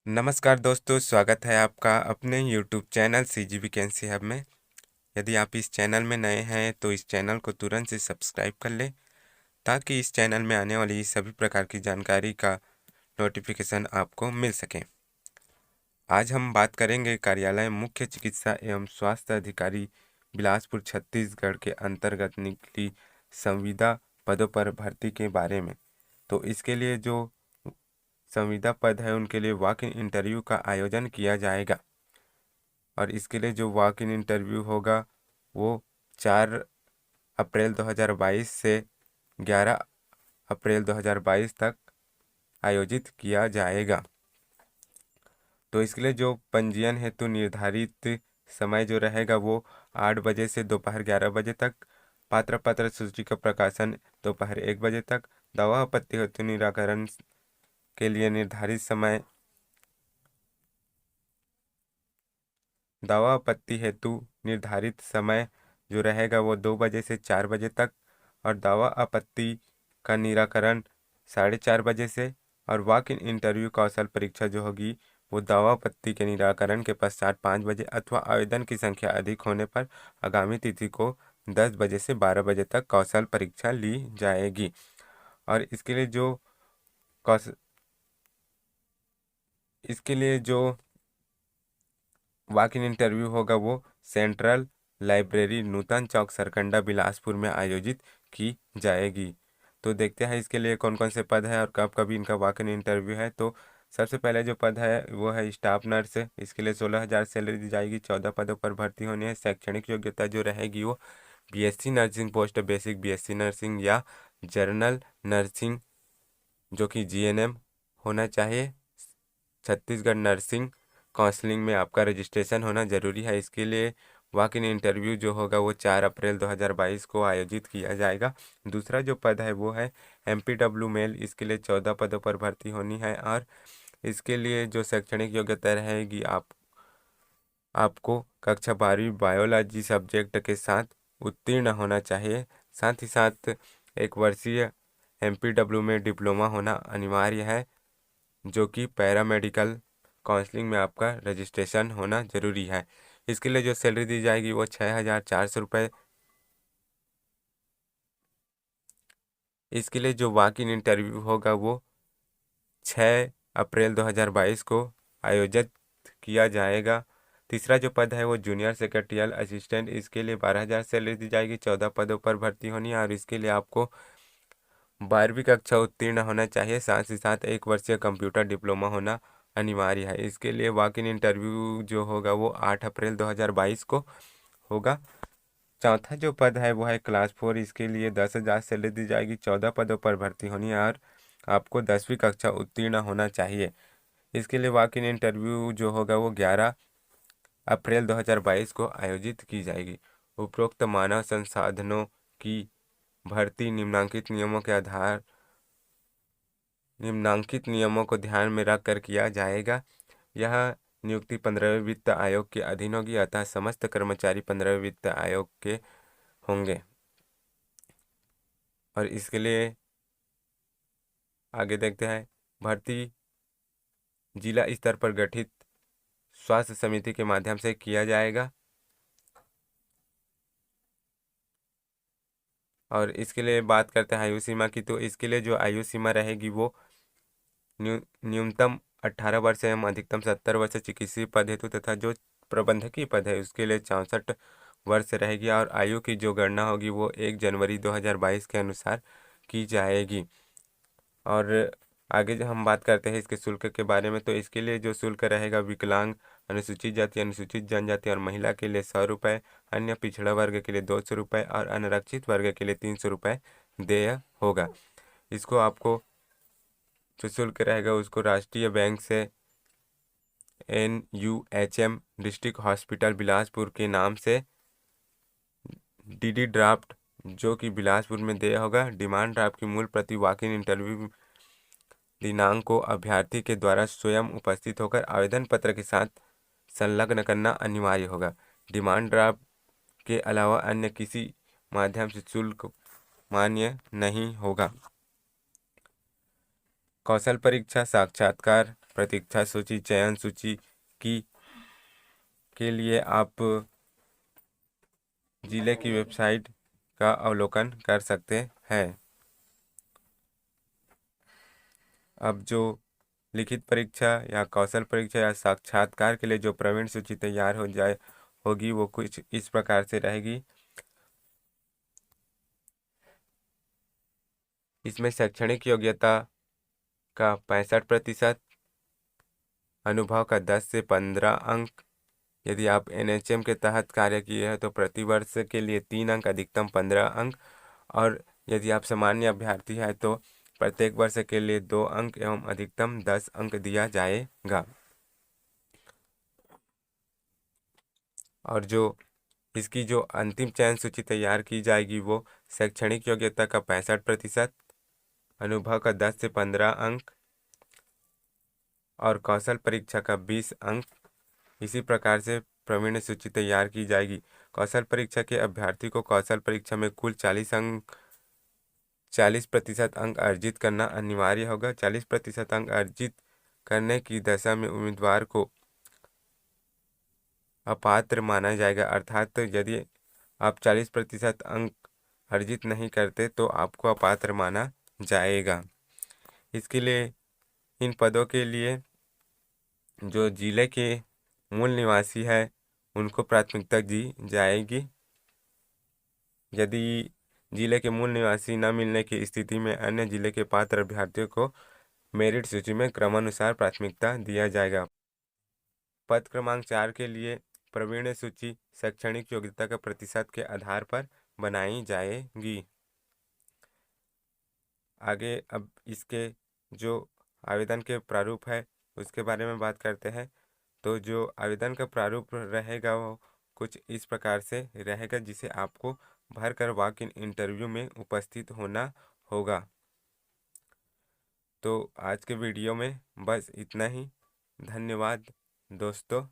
नमस्कार दोस्तों, स्वागत है आपका अपने YouTube channel CG vacancy hub में। यदि आप इस चैनल में नए हैं तो इस चैनल को तुरंत से सब्सक्राइब कर लें ताकि इस चैनल में आने वाली सभी प्रकार की जानकारी का नोटिफिकेशन आपको मिल सके। आज हम बात करेंगे कार्यालय मुख्य चिकित्सा एवं स्वास्थ्य अधिकारी बिलासपुर छत्तीसगढ़ के अंतर्गत निकली संविदा पदों पर भर्ती के बारे में। तो इसके लिए जो संविदा पद है उनके लिए वॉक इन इंटरव्यू का आयोजन किया जाएगा और इसके लिए जो वॉक इन इंटरव्यू होगा वो 4 अप्रैल 2022 से 11 अप्रैल 2022 तक आयोजित किया जाएगा। तो इसके लिए जो पंजीयन हेतु निर्धारित समय जो रहेगा वो 8 बजे से दोपहर 11 बजे तक, पात्र पत्र सूची का प्रकाशन दोपहर 1 बजे तक, दावा आपत्ति हेतु निराकरण के लिए निर्धारित समय दावा आपत्ति हेतु निर्धारित समय जो रहेगा वो 2 बजे से 4 बजे तक और दावा आपत्ति का निराकरण 4:30 बजे से और वॉक इन इंटरव्यू कौशल परीक्षा जो होगी वो दावा आपत्ति के निराकरण के पश्चात 5 बजे अथवा आवेदन की संख्या अधिक होने पर आगामी तिथि को 10 बजे से 12 बजे तक कौशल परीक्षा ली जाएगी। और इसके लिए जो वॉक इन इंटरव्यू होगा वो सेंट्रल लाइब्रेरी नूतन चौक सरकंडा बिलासपुर में आयोजित की जाएगी। तो देखते हैं इसके लिए कौन कौन से पद है और कब कब इनका वॉक इन इंटरव्यू है। तो सबसे पहले जो पद है वो है स्टाफ नर्स। इसके लिए 16,000 सैलरी दी जाएगी। 14 पदों पर भर्ती होनी है। शैक्षणिक योग्यता जो रहेगी वो BSc nursing post basic BSc nursing या जर्नल नर्सिंग जो कि GNM होना चाहिए। छत्तीसगढ़ नर्सिंग काउंसलिंग में आपका रजिस्ट्रेशन होना जरूरी है। इसके लिए वॉक इन इंटरव्यू जो होगा वो 4 अप्रैल 2022 को आयोजित किया जाएगा। दूसरा जो पद है वो है MPW मेल। इसके लिए 14 पदों पर भर्ती होनी है और इसके लिए जो शैक्षणिक योग्यता रहेगी आपको कक्षा 12वीं बायोलॉजी सब्जेक्ट के साथ उत्तीर्ण होना चाहिए। साथ ही साथ 1 वर्षीय MPW में डिप्लोमा होना अनिवार्य है जो कि पैरामेडिकल काउंसलिंग में आपका रजिस्ट्रेशन होना जरूरी है। इसके लिए जो सैलरी दी जाएगी वो 6,400 रुपये। इसके लिए जो वॉक इन इंटरव्यू होगा वो 6 अप्रैल 2022 को आयोजित किया जाएगा। तीसरा जो पद है वो जूनियर सेक्रेटरियल असिस्टेंट। इसके लिए 12,000 सैलरी दी जाएगी। 14 पदों पर भर्ती होनी है और इसके लिए आपको 12वीं कक्षा उत्तीर्ण होना चाहिए। साथ ही साथ 1 वर्षीय कंप्यूटर डिप्लोमा होना अनिवार्य है। इसके लिए वॉक इन इंटरव्यू जो होगा वो 8 अप्रैल 2022 को होगा। चौथा जो पद है वो है क्लास 4। इसके लिए 10,000 सैलरी दी जाएगी। 14 पदों पर भर्ती होनी है और आपको 10वीं कक्षा उत्तीर्ण होना चाहिए। इसके लिए वॉक इन इंटरव्यू जो होगा वो 11 अप्रैल 2022 को आयोजित की जाएगी। उपरोक्त मानव संसाधनों की भर्ती निम्नांकित नियमों को ध्यान में रखकर किया जाएगा। यह नियुक्ति 15वें वित्त आयोग के अधीन होगी, अतः समस्त कर्मचारी 15वें वित्त आयोग के होंगे। और इसके लिए आगे देखते हैं। भर्ती जिला स्तर पर गठित स्वास्थ्य समिति के माध्यम से किया जाएगा। और इसके लिए बात करते हैं आयु सीमा की। तो इसके लिए जो आयु सीमा रहेगी वो न्यूनतम 18 वर्ष एवं अधिकतम 70 वर्ष चिकित्सीय पद हेतु तथा जो प्रबंधकीय पद है उसके लिए 64 वर्ष रहेगी। और आयु की जो गणना होगी वो 1 जनवरी 2022 के अनुसार की जाएगी। और आगे जो हम बात करते हैं इसके शुल्क के बारे में, तो इसके लिए जो शुल्क रहेगा विकलांग, अनुसूचित जाति, अनुसूचित जनजाति और महिला के लिए 100 रुपये, अन्य पिछड़ा वर्ग के लिए 200 रुपये और अनारक्षित वर्ग के लिए 300 रुपये देय होगा। इसको आपको जो शुल्क रहेगा उसको राष्ट्रीय बैंक से NUHM डिस्ट्रिक्ट हॉस्पिटल बिलासपुर के नाम से DD ड्राफ्ट जो कि बिलासपुर में देय होगा। डिमांड ड्राफ्ट की मूल प्रति वॉक इन इंटरव्यू दिनांक को अभ्यर्थी के द्वारा स्वयं उपस्थित होकर आवेदन पत्र के साथ संलग्न करना अनिवार्य होगा। डिमांड ड्राफ्ट के अलावा अन्य किसी माध्यम से शुल्क मान्य नहीं होगा। कौशल परीक्षा साक्षात्कार प्रतीक्षा सूची, चयन सूची की के लिए आप जिले की वेबसाइट का अवलोकन कर सकते हैं। अब जो लिखित परीक्षा या कौशल परीक्षा या साक्षात्कार के लिए जो प्रवीण सूची तैयार हो जाए होगी वो कुछ इस प्रकार से रहेगी। इसमें शैक्षणिक योग्यता का 65%, अनुभव का 10 से 15 अंक। यदि आप एनएचएम के तहत कार्य किए हैं तो प्रति वर्ष के लिए 3 अंक, अधिकतम 15 अंक। और यदि आप सामान्य अभ्यर्थी हैं तो प्रत्येक वर्ष के लिए 2 अंक एवं अधिकतम 10 अंक दिया जाएगा। और जो इसकी जो अंतिम चयन सूची तैयार की जाएगी वो शैक्षणिक योग्यता का 65%, अनुभव का 10 से 15 अंक और कौशल परीक्षा का 20 अंक। इसी प्रकार से प्रवीण सूची तैयार की जाएगी। कौशल परीक्षा के अभ्यर्थी को कौशल परीक्षा में कुल 40% अंक अर्जित करना अनिवार्य होगा। 40% अंक अर्जित करने की दशा में उम्मीदवार को अपात्र माना जाएगा, अर्थात यदि आप 40% अंक अर्जित नहीं करते तो आपको अपात्र माना जाएगा। इसके लिए इन पदों के लिए जो जिले के मूल निवासी है उनको प्राथमिकता दी जाएगी। यदि जिले के मूल निवासी न मिलने की स्थिति में अन्य जिले के पात्र अभ्यर्थियों को मेरिट सूची में क्रमानुसार प्राथमिकता दिया जाएगा। पद क्रमांक 4 के लिए प्रवीण सूची शैक्षणिक योग्यता के प्रतिशत के आधार पर बनाई जाएगी। आगे अब इसके जो आवेदन के प्रारूप है उसके बारे में बात करते हैं। तो जो आवेदन का प्रारूप रहेगा वो कुछ इस प्रकार से रहेगा, जिसे आपको भरकर वॉक इन इंटरव्यू में उपस्थित होना होगा। तो आज के वीडियो में बस इतना ही। धन्यवाद दोस्तों।